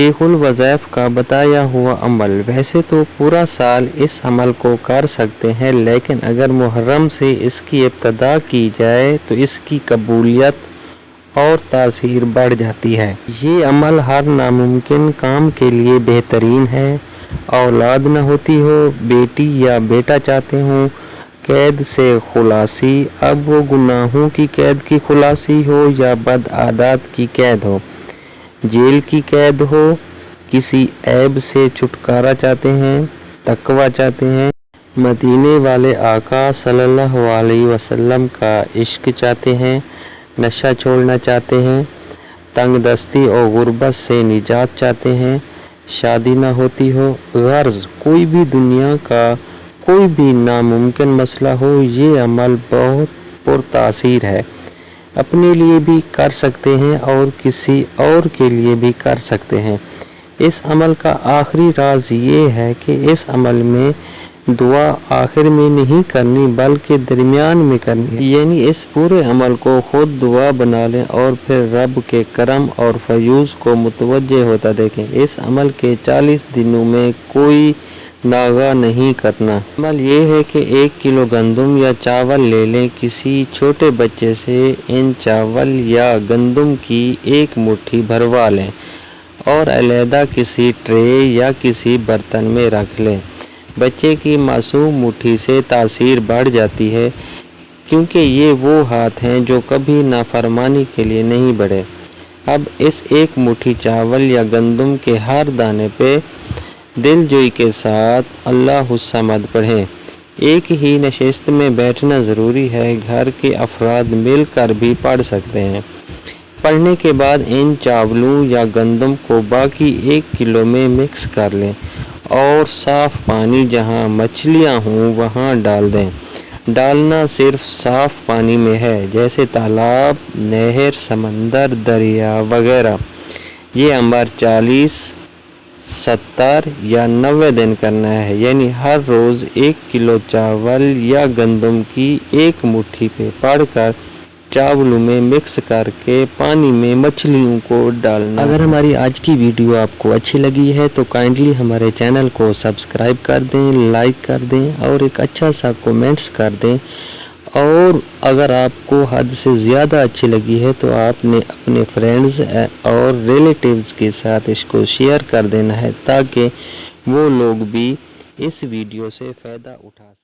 शेखुल वज़ाइफ का बताया हुआ अमल। वैसे तो पूरा साल इस अमल को कर सकते हैं, लेकिन अगर मुहर्रम से इसकी इब्तिदा की जाए तो इसकी कबूलियत और तासीर बढ़ जाती है। ये अमल हर नामुमकिन काम के लिए बेहतरीन है। औलाद न होती हो, बेटी या बेटा चाहते हों, कैद से खुलासी, अब वो गुनाहों की कैद की खुलासी हो या बद आदत की कैद हो, जेल की कैद हो, किसी ऐब से छुटकारा चाहते हैं, तकवा चाहते हैं, मदीने वाले आका सल्लल्लाहु अलैहि वसल्लम का इश्क चाहते हैं, नशा छोड़ना चाहते हैं, तंगदस्ती और गुर्बत से निजात चाहते हैं, शादी ना होती हो, गर्ज कोई भी दुनिया का कोई भी नामुमकिन मसला हो, ये अमल बहुत पुरतासीर है। अपने लिए भी कर सकते हैं और किसी और के लिए भी कर सकते हैं। इस अमल का आखिरी राज ये है कि इस अमल में दुआ आखिर में नहीं करनी बल्कि दरमियान में करनी, यानी इस पूरे अमल को खुद दुआ बना लें और फिर रब के करम और फयूज़ को मुतवज्जे होता देखें। इस अमल के 40 दिनों में कोई नागा नहीं करना। अमल ये है कि 1 किलो गंदम या चावल ले लें, किसी छोटे बच्चे से इन चावल या गंदम की 1 मुट्ठी भरवा लें और अलहदा किसी ट्रे या किसी बर्तन में रख लें। बच्चे की मासूम मुट्ठी से तासीर बढ़ जाती है, क्योंकि ये वो हाथ हैं जो कभी नाफरमानी के लिए नहीं बढ़े। अब इस 1 मुट्ठी चावल या गंदम के हर दाने पे दिलजोई के साथ अल्लाहु समद पढ़ें। एक ही नशिस्त में बैठना ज़रूरी है, घर के अफराद मिलकर भी पढ़ सकते हैं। पढ़ने के बाद इन चावलों या गंदम को बाकी 1 किलो में मिक्स कर लें और साफ़ पानी जहां मछलियां हों वहां डाल दें। डालना सिर्फ साफ़ पानी में है, जैसे तालाब, नहर, समंदर, दरिया वगैरह। ये अमल 40, 70 या 90 दिन करना है, यानी हर रोज़ 1 किलो चावल या गंदम की 1 मुट्ठी पे पढ़कर चावलों में मिक्स करके पानी में मछलियों को डालना। अगर हमारी आज की वीडियो आपको अच्छी लगी है तो काइंडली हमारे चैनल को सब्सक्राइब कर दें, लाइक कर दें और एक अच्छा सा कमेंट्स कर दें। और अगर आपको हद से ज़्यादा अच्छी लगी है तो आपने अपने फ्रेंड्स और रिलेटिव्स के साथ इसको शेयर कर देना है, ताकि वो लोग भी इस वीडियो से फ़ायदा उठा सकें।